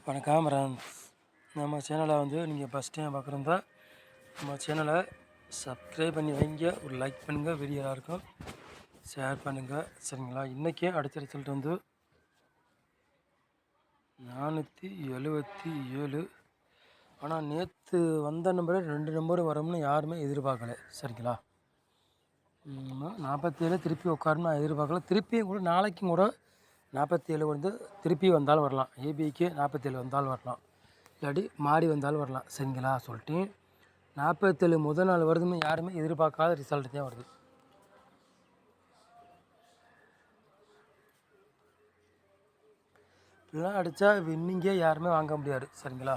வணக்கம் ஃப்ரெண்ட்ஸ். நம்ம சேனலை நீங்கள் ஃபஸ்ட் டைம் பார்க்குறதா நம்ம சேனலை சப்ஸ்கிரைப் பண்ணி வைங்க, ஒரு லைக் பண்ணுங்கள், வீடியோவாக இருக்கும் ஷேர் பண்ணுங்கள், சரிங்களா? இன்றைக்கே அடுத்த ரிசல்ட் 477. ஆனால் நேற்று வந்த நம்பரை 2 நம்பர் வரும்னு யாருமே எதிர்பார்க்கல, சரிங்களா? 47 திருப்பி உட்காருன்னு நான் எதிர்பார்க்கல. திருப்பியும் கூட நாளைக்கும் கூட 47 திருப்பி வந்தாலும் வரலாம். ஏபிக்கு 47 வந்தாலும் வரலாம், இல்லாட்டி மாறி வந்தாலும் வரலாம், சரிங்களா? சொல்லிட்டு 47 முதல் நாள் வருதுன்னு யாருமே எதிர்பார்க்காத ரிசல்ட் தான் வருது. இப்படிலாம் அடித்தா வின்னிங்கே யாருமே வாங்க முடியாது, சரிங்களா?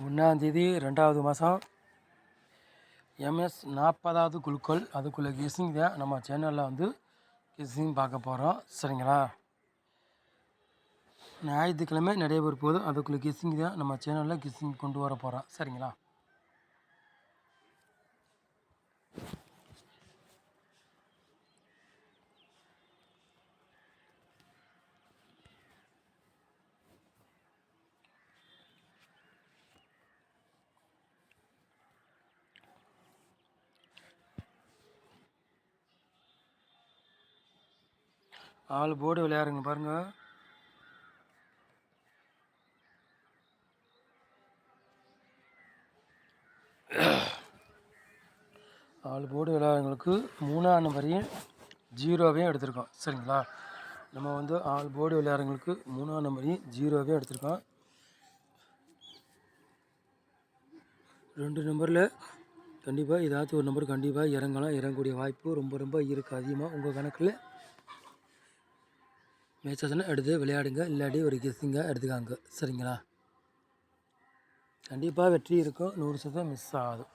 ஒன்றாந்தேதி 2வது மாதம் MS 40வது குழுக்கள். அதுக்குள்ளே கெஸ்ஸிங் தான் நம்ம சேனலில் கெஸ்ஸிங் பார்க்க போகிறோம், சரிங்களா? ஞாயிற்றுக்கிழமை நடைபெற போது அதுக்குள்ளே கெஸ்ஸிங் தான் நம்ம சேனலில் கெஸ்ஸிங் கொண்டு வர போகிறோம், சரிங்களா? ஆள் போர்டு விளையாடுங்க பாருங்கள். ஆள் போர்டு விளையாடுறவங்களுக்கு 3ஆம் நம்பரையும் 0வையும் எடுத்திருக்கோம், சரிங்களா? நம்ம ஆள் போர்டு விளையாடுறவங்களுக்கு 3ஆம் நம்பரையும் 0வையும் எடுத்திருக்கோம். 2 நம்பரில் கண்டிப்பாக ஏதாச்சும் ஒரு நம்பர் கண்டிப்பாக இறங்கக்கூடிய வாய்ப்பு ரொம்ப ரொம்ப இருக்குது அதிகமாக. உங்கள் கணக்கில் மேட்சஸ்னால் எடுத்து விளையாடுங்க, இல்லாட்டி ஒரு கெஸ்ஸிங்காக எடுத்துக்காங்க, சரிங்களா? கண்டிப்பாக வெற்றி இருக்கும், 100% மிஸ் ஆகாது.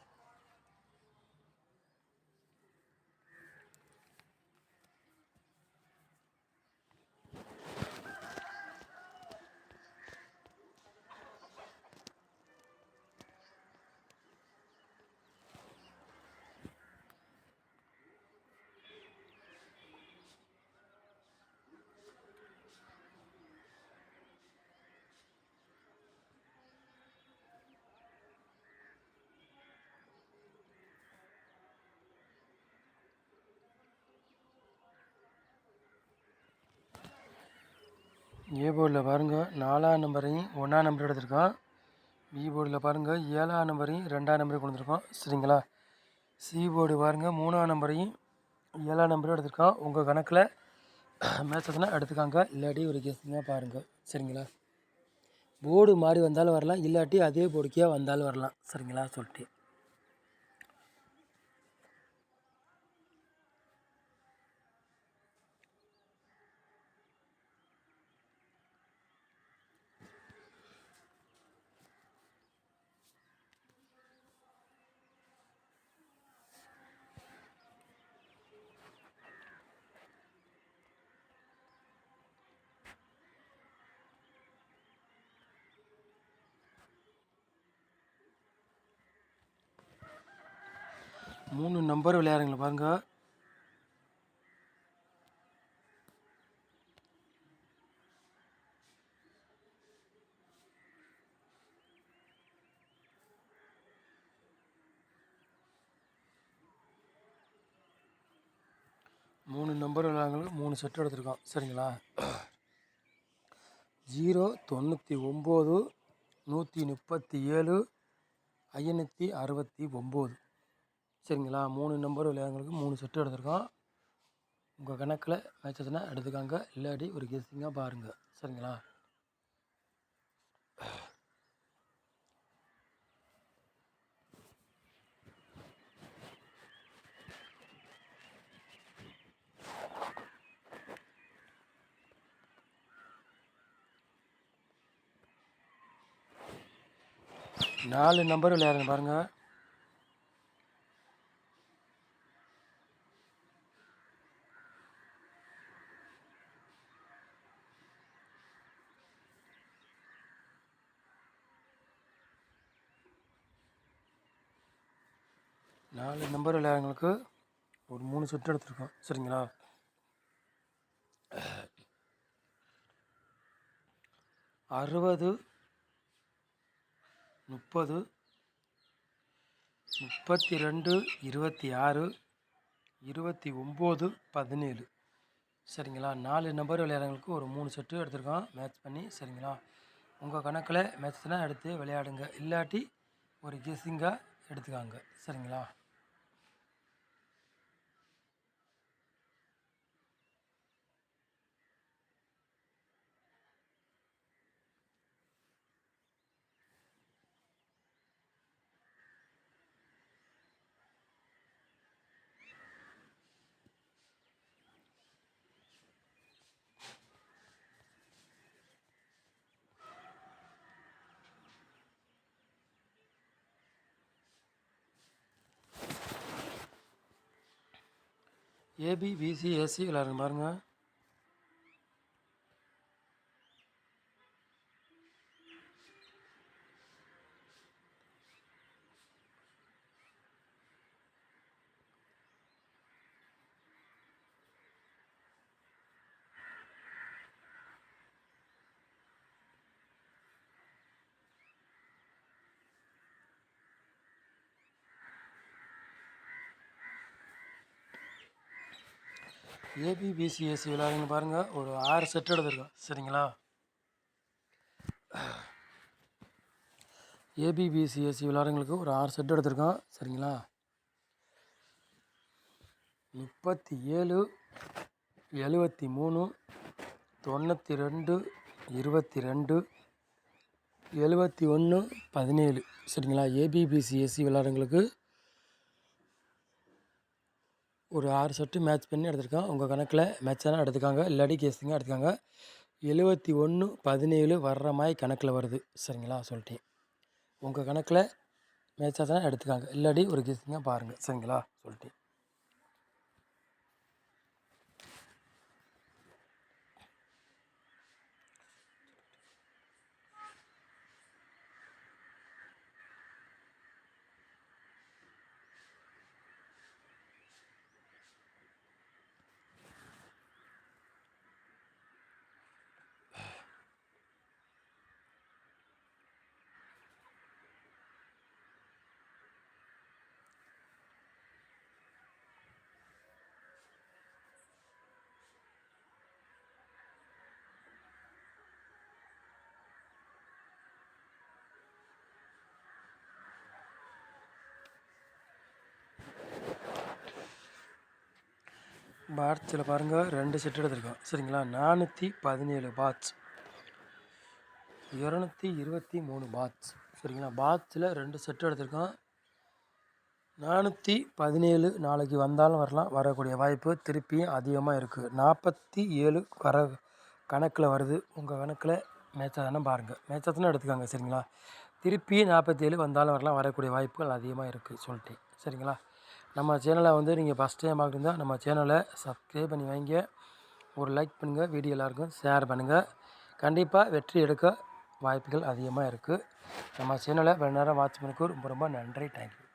ஏ போர்டில் பாருங்கள் 4ஆம் நம்பரையும் 1ஆம் நம்பர் எடுத்திருக்கோம். பி போர்டில் பாருங்கள் 7ஆம் நம்பரையும் 2ஆம் நம்பரையும் கொண்டு வந்திருக்கோம், சரிங்களா? சி போர்டு பாருங்கள் 3ஆம் நம்பரையும் 7ஆம் நம்பரும் எடுத்திருக்கோம். உங்கள் கணக்கில் மேட்சஸ்னால் எடுத்துக்காங்க, இல்லாட்டி ஒரு கெஸ்ஸிங்காக பாருங்கள், சரிங்களா? போர்டு மாறி வந்தாலும் வரலாம், இல்லாட்டி அதே போர்டுக்கே வந்தாலும் வரலாம், சரிங்களா? சொல்லிட்டு 3 நம்பர் விளையாடுங்களா பாருங்கள். மூணு நம்பர் விளையாடுங்களுக்கு 3 செட் எடுத்திருக்கோம், சரிங்களா? 0 99 137 569, சரிங்களா? 3 நம்பர் விளையாடுங்களுக்கு 3 செட்டு எடுத்திருக்கோம். உங்கள் கணக்கில் மேட்சஸ்னால் எடுத்துக்காங்க, இல்லாட்டி ஒரு கெஸ்ஸிங்காக பாருங்கள், சரிங்களா? நாலு நம்பர் விளையாடுங்க பாருங்கள். 4 நம்பர் விளையாடுறவங்களுக்கு ஒரு 3 செட்டு எடுத்திருக்கோம். சரிங்களா? 60, 30, 32, 26, 29, 17. சரிங்களா? 4 நம்பர் விளையாடுறவங்களுக்கு ஒரு 3 செட்டு எடுத்திருக்கோம் மேட்ச் பண்ணி. சரிங்களா? உங்கள் கணக்கில் மேட்ச்னால் எடுத்து விளையாடுங்க, இல்லாட்டி ஒரு கெஸ்ஸிங்காக எடுத்துக்காங்க. சரிங்களா? ஏபி, பிசி, ஏசி விளையாடுங்க பாருங்கள். ஏபி, பிசி, ஏசி விளையாடுங்க பாருங்கள். ஒரு 6 செட்டு எடுத்துருக்கோம். சரிங்களா? ஏபி, பிசி, ஏசி விளையாடுறவங்களுக்கு ஒரு 6 செட்டு எடுத்திருக்கோம். சரிங்களா? 37, 73, 92, 22, 71, 17. சரிங்களா? ஏபி, பிசி, ஏசி விளையாடுறவங்களுக்கு ஒரு 6 செட்டு மேட்ச் பண்ணி எடுத்திருக்கோம். உங்கள் கணக்கில் மேட்சானா எடுத்துக்காங்க, இல்லாட்டி கேஸிங்காக எடுத்துக்காங்க. 71, 17 வர்ற மாதிரி கணக்கில் வருது. சரிங்களா? சொல்லிட்டேன். உங்கள் கணக்கில் மேட்ச் ஆச்சுன்னா எடுத்துக்காங்க, இல்லாட்டி ஒரு கெஸ்ஸிங்காக பாருங்கள். சரிங்களா? சொல்லிட்டேன். பாட்ஸில் பாருங்கள் 2 செட்டு எடுத்திருக்கோம். சரிங்களா? 417 பாட்ஸ், 223 பாட்ஸ். சரிங்களா? பாட்ஸில் 2 செட்டு எடுத்திருக்கோம். 417 நாளைக்கு வந்தாலும் வரலாம், வரக்கூடிய வாய்ப்பு திருப்பியும் அதிகமாக இருக்குது. 47 வர கணக்கில் வருது. உங்கள் கணக்கில் மேட்ச் ஆகுதுன்னா பாருங்கள், மேட்ச் ஆச்சுன்னா எடுத்துக்காங்க. சரிங்களா? திருப்பி 47 வந்தாலும் வரலாம், வரக்கூடிய வாய்ப்புகள் அதிகமாக இருக்குது சொல்லிட்டேன். சரிங்களா? நம்ம சேனலை வந்து நீங்கள் ஃபஸ்ட் டைம் பார்க்குறீங்கன்னா நம்ம சேனலை சப்ஸ்கிரைப் பண்ணி வைங்க, ஒரு லைக் பண்ணுங்கள், வீடியோ எல்லாருக்கும் ஷேர் பண்ணுங்கள். கண்டிப்பாக வெற்றி எடுக்க வாய்ப்புகள் அதிகமாக இருக்குது. நம்ம சேனலை வேறு நேரம் வாட்ச் பண்ணுறதுக்கு ரொம்ப ரொம்ப நன்றி. தேங்க்யூ.